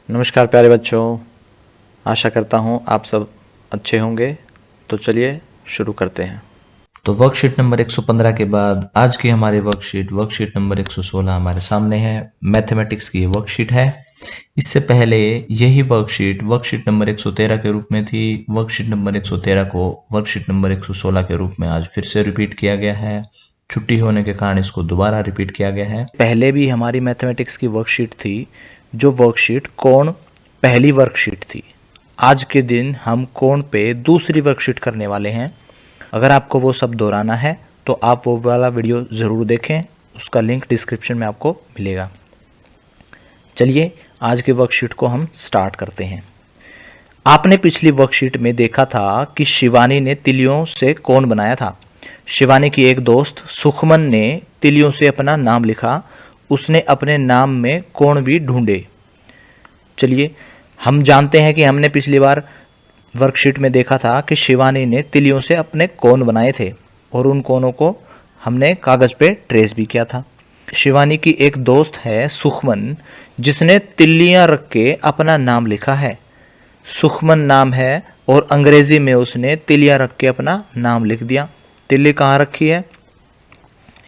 नमस्कार प्यारे बच्चों, आशा करता हूँ आप सब अच्छे होंगे। तो चलिए शुरू करते हैं। तो वर्कशीट नंबर 115 के बाद आज की हमारी वर्कशीट नंबर 116 हमारे सामने है। मैथमेटिक्स की ये वर्कशीट है। इससे पहले यही वर्कशीट नंबर 113 के रूप में थी। वर्कशीट नंबर 113 को वर्कशीट नंबर 116 के रूप में आज फिर से रिपीट किया गया है। छुट्टी होने के कारण इसको दोबारा रिपीट किया गया है। पहले भी हमारी मैथमेटिक्स की वर्कशीट थी, जो वर्कशीट कोण पहली वर्कशीट थी। आज के दिन हम कोण पे दूसरी वर्कशीट करने वाले हैं। अगर आपको वो सब दोहराना है तो आप वो वाला वीडियो ज़रूर देखें, उसका लिंक डिस्क्रिप्शन में आपको मिलेगा। चलिए आज के वर्कशीट को हम स्टार्ट करते हैं। आपने पिछली वर्कशीट में देखा था कि शिवानी ने तिलियों से कोण बनाया था। शिवानी की एक दोस्त सुखमन ने तिलियों से अपना नाम लिखा। उसने अपने नाम में कोण भी ढूंढे। चलिए, हम जानते हैं कि हमने पिछली बार वर्कशीट में देखा था कि शिवानी ने तिलियों से अपने कोण बनाए थे और उन कोणों को हमने कागज़ पे ट्रेस भी किया था। शिवानी की एक दोस्त है सुखमन, जिसने तिल्लियां रख के अपना नाम लिखा है। सुखमन नाम है और अंग्रेजी में उसने तिलियां रख के अपना नाम लिख दिया। तिल्ली कहाँ रखी है?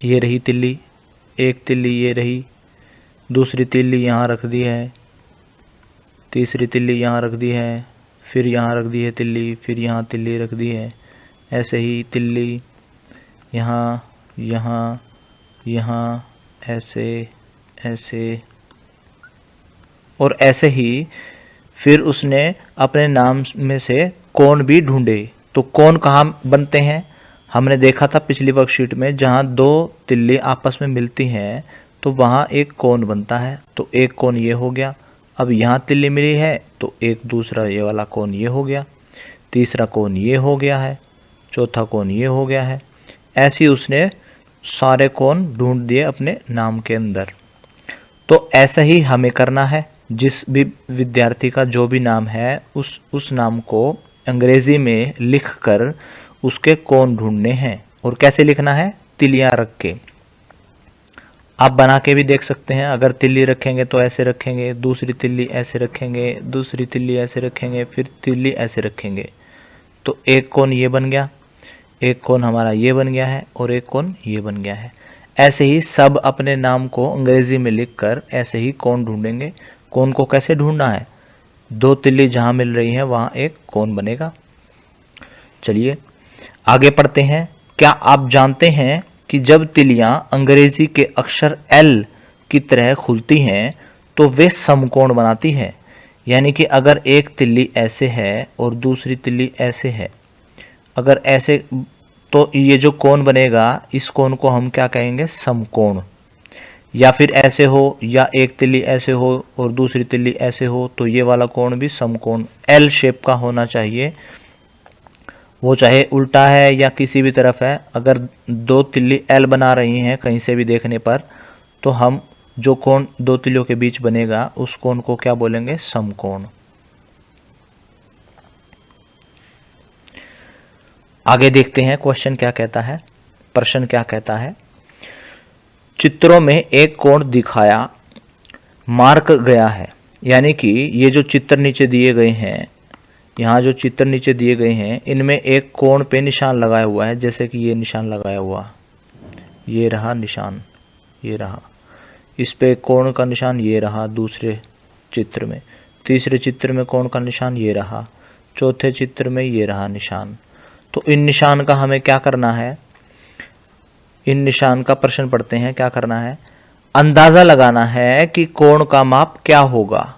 ये रही तिल्ली, एक तिल्ली ये रही, दूसरी तिल्ली यहाँ रख दी है, तीसरी तिल्ली यहाँ रख दी है, फिर यहाँ रख दी है तिल्ली, फिर यहाँ तिल्ली रख दी है। ऐसे ही तिल्ली यहाँ यहाँ यहाँ, ऐसे ऐसे और ऐसे ही। फिर उसने अपने नाम में से कोण भी ढूंढे। तो कोण कहाँ बनते हैं? हमने देखा था पिछली वर्कशीट में, जहाँ दो तिल्ली आपस में मिलती हैं तो वहाँ एक कोण बनता है। तो एक कोण ये हो गया। अब यहाँ तिल्ली मिली है तो एक दूसरा ये वाला कोण ये हो गया, तीसरा कोण ये हो गया है, चौथा कोण ये हो गया है। ऐसे ही उसने सारे कोण ढूंढ दिए अपने नाम के अंदर। तो ऐसा ही हमें करना है। जिस भी विद्यार्थी का जो भी नाम है उस नाम को अंग्रेजी में लिखकर उसके कोण ढूंढने हैं। और कैसे लिखना है? तिलियां रख के। आप बना के भी देख सकते हैं। अगर तिल्ली रखेंगे तो ऐसे रखेंगे, दूसरी तिल्ली ऐसे रखेंगे, दूसरी तिल्ली ऐसे रखेंगे, फिर तिल्ली ऐसे रखेंगे। तो एक कोण ये बन गया, एक कोण हमारा ये बन गया है और एक कोण ये बन गया है। ऐसे ही सब अपने नाम को अंग्रेजी में लिखकर ऐसे ही कोण ढूंढेंगे। कोण को कैसे ढूंढना है? दो तिल्ली जहाँ मिल रही हैं वहाँ एक कोण बनेगा। चलिए आगे पढ़ते हैं। क्या आप जानते हैं कि जब तिलियां अंग्रेजी के अक्षर एल की तरह खुलती हैं तो वे समकोण बनाती हैं। यानी कि अगर एक तिल्ली ऐसे है और दूसरी तिल्ली ऐसे है, अगर ऐसे, तो ये जो कोण बनेगा इस कोण को हम क्या कहेंगे? समकोण। या फिर ऐसे हो, या एक तिल्ली ऐसे हो और दूसरी तिल्ली ऐसे हो, तो ये वाला कोण भी समकोण एल शेप का होना चाहिए। वो चाहे उल्टा है या किसी भी तरफ है, अगर दो तिल्ली एल बना रही हैं कहीं से भी देखने पर, तो हम जो कोण दो तिल्लियों के बीच बनेगा उस कोण को क्या बोलेंगे? समकोण। आगे देखते हैं क्वेश्चन क्या कहता है, प्रश्न क्या कहता है। चित्रों में एक कोण दिखाया मार्क गया है। यानी कि ये जो चित्र नीचे दिए गए हैं, यहाँ जो चित्र नीचे दिए गए हैं, इनमें एक कोण पे निशान लगाया हुआ है। जैसे कि ये निशान लगाया हुआ, ये रहा निशान, ये रहा। इस पे कोण का निशान ये रहा दूसरे चित्र में, तीसरे चित्र में कोण का निशान ये रहा, चौथे चित्र में ये रहा निशान। तो इन निशान का हमें क्या करना है? इन निशान का प्रश्न पढ़ते हैं। क्या करना है? अंदाज़ा लगाना है कि कोण का माप क्या होगा।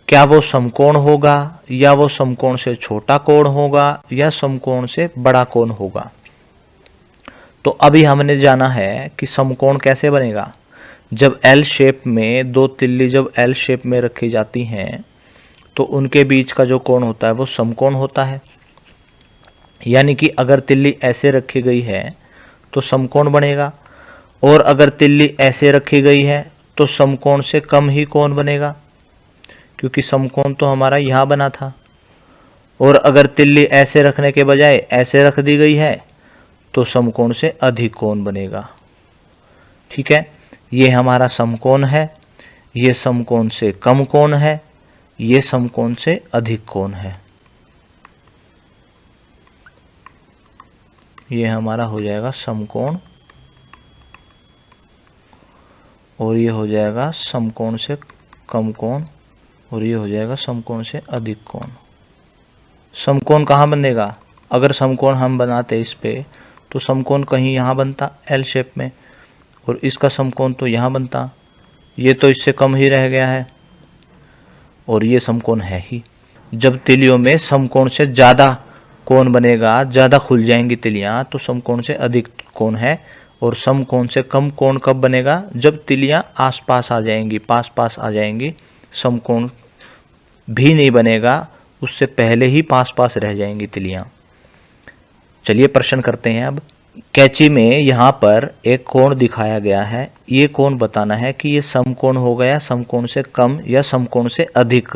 क्या वो समकोण होगा, या वो समकोण से छोटा कोण होगा, या समकोण से बड़ा कोण होगा। तो अभी हमने जाना है कि समकोण कैसे बनेगा। जब एल शेप में दो तिल्ली जब एल शेप में रखी जाती हैं तो उनके बीच का जो कोण होता है वो समकोण होता है। यानी कि अगर तिल्ली ऐसे रखी गई है तो समकोण बनेगा, और अगर तिल्ली ऐसे रखी गई है तो समकोण से कम ही कोण बनेगा, क्योंकि समकोण तो हमारा यहाँ बना था। और अगर तिल्ली ऐसे रखने के बजाय ऐसे रख दी गई है तो समकोण से अधिक कोण बनेगा। ठीक है, ये हमारा समकोण है, ये समकोण से कम कोण है, ये समकोण से अधिक कोण है। ये हमारा हो जाएगा समकोण और ये हो जाएगा समकोण से कम कोण और ये हो जाएगा समकोण से अधिक कोण। समकोण कहाँ बनेगा? अगर समकोण हम बनाते इस पे तो समकोण कहीं यहाँ बनता एल शेप में और इसका समकोण तो यहाँ बनता। ये तो इससे कम ही रह गया है और ये समकोण है ही। जब तिलियों में समकोण से ज़्यादा कोण बनेगा, ज़्यादा खुल जाएंगी तिलियाँ, तो समकोण से अधिक कोण है। और समकोण से कम कोण कब बनेगा? जब तिलियाँ आसपास आ जाएंगी, पास पास आ जाएंगी। समकोण भी नहीं बनेगा, उससे पहले ही पास पास रह जाएंगी तिलियाँ। चलिए प्रश्न करते हैं अब। कैंची में यहाँ पर एक कोण दिखाया गया है। ये कोण बताना है कि ये समकोण हो गया, समकोण से कम या समकोण से अधिक।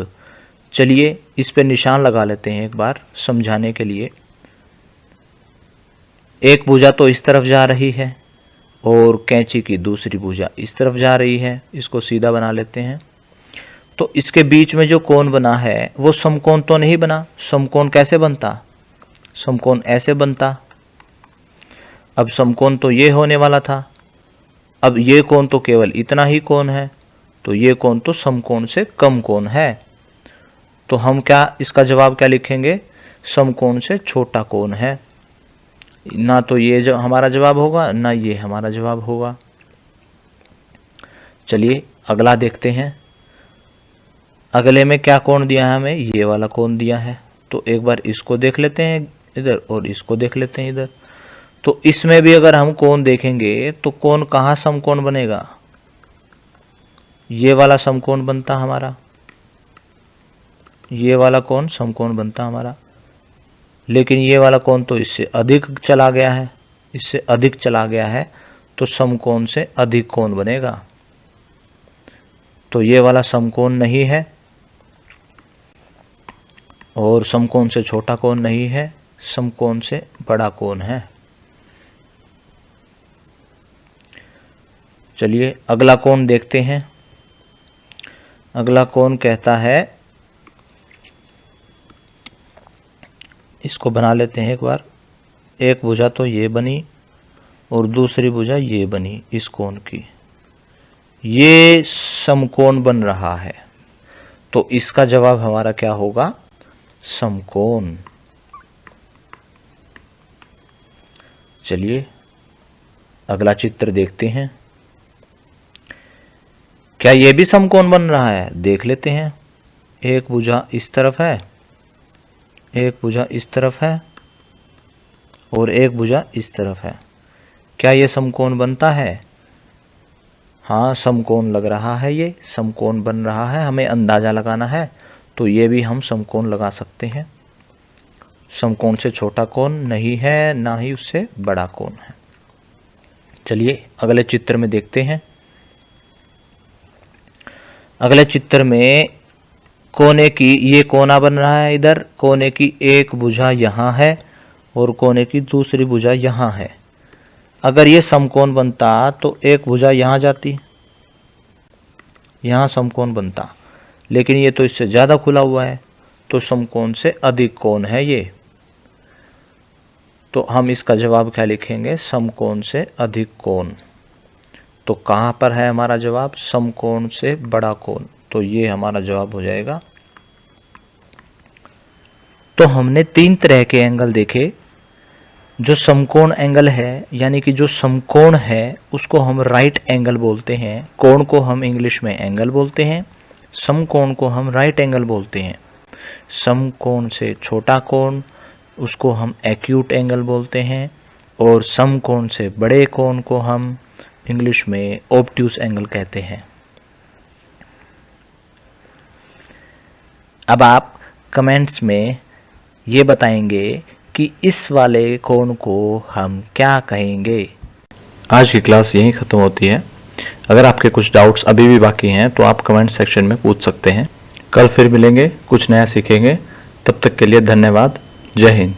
चलिए इस पे निशान लगा लेते हैं एक बार समझाने के लिए। एक भुजा तो इस तरफ जा रही है और कैंची की दूसरी भुजा इस तरफ जा रही है। इसको सीधा बना लेते हैं। तो इसके बीच में जो कोण बना है वो समकोण तो नहीं बना। समकोण कैसे बनता? समकोण ऐसे बनता। अब समकोण तो ये होने वाला था, अब ये कोण तो केवल इतना ही कोण है, तो ये कोण तो समकोण से कम कोण है। तो हम क्या इसका जवाब क्या लिखेंगे? समकोण से छोटा कोण है। ना तो ये जो हमारा जवाब होगा, ना ये हमारा जवाब होगा। चलिए अगला देखते हैं। अगले में क्या कोण दिया है हमें? ये वाला कोण दिया है। तो एक बार इसको देख लेते हैं इधर और इसको देख लेते हैं इधर। तो इसमें भी अगर हम कोण देखेंगे तो कोण कहाँ समकोण बनेगा? ये वाला समकोण बनता हमारा, ये वाला कोण समकोण बनता हमारा। लेकिन ये वाला कोण तो इससे अधिक चला गया है, इससे अधिक चला गया है, तो समकोण से अधिक कोण बनेगा। तो ये वाला समकोण नहीं है और समकोण से छोटा कोण नहीं है, समकोण से बड़ा कोण है। चलिए अगला कोण देखते हैं। अगला कोण कहता है, इसको बना लेते हैं एक बार। एक भुजा तो ये बनी और दूसरी भुजा ये बनी इस कोण की। ये समकोण बन रहा है, तो इसका जवाब हमारा क्या होगा? समकोण। चलिए अगला चित्र देखते हैं। क्या ये भी समकोण बन रहा है? देख लेते हैं। एक भुजा इस तरफ है, एक भुजा इस तरफ है और एक भुजा इस तरफ है। क्या ये समकोण बनता है? हाँ समकोण लग रहा है, ये समकोण बन रहा है। हमें अंदाज़ा लगाना है तो ये भी हम समकोण लगा सकते हैं। समकोण से छोटा कोण नहीं है, ना ही उससे बड़ा कोण है। चलिए अगले चित्र में देखते हैं। अगले चित्र में कोने की ये कोना बन रहा है। इधर कोने की एक भुजा यहाँ है और कोने की दूसरी भुजा यहाँ है। अगर ये समकोण बनता तो एक भुजा यहाँ जाती, यहाँ समकोण बनता। लेकिन ये तो इससे ज़्यादा खुला हुआ है, तो समकोण से अधिक कोण है ये। तो हम इसका जवाब क्या लिखेंगे? समकोण से अधिक कोण। तो कहाँ पर है हमारा जवाब? समकोण से बड़ा कोण। तो ये हमारा जवाब हो जाएगा। तो हमने तीन तरह के एंगल देखे। जो समकोण एंगल है, यानी कि जो समकोण है, उसको हम राइट एंगल बोलते हैं। कोण को हम इंग्लिश में एंगल बोलते हैं, समकोण को हम राइट एंगल बोलते हैं। समकोण से छोटा कोण उसको हम एक्यूट एंगल बोलते हैं और समकोण से बड़े कोण को हम इंग्लिश में ऑब्ट्यूस एंगल कहते हैं। अब आप कमेंट्स में ये बताएंगे कि इस वाले कोण को हम क्या कहेंगे। आज की क्लास यहीं ख़त्म होती है। अगर आपके कुछ डाउट्स अभी भी बाकी हैं तो आप कमेंट सेक्शन में पूछ सकते हैं। कल फिर मिलेंगे, कुछ नया सीखेंगे। तब तक के लिए धन्यवाद। जय हिंद।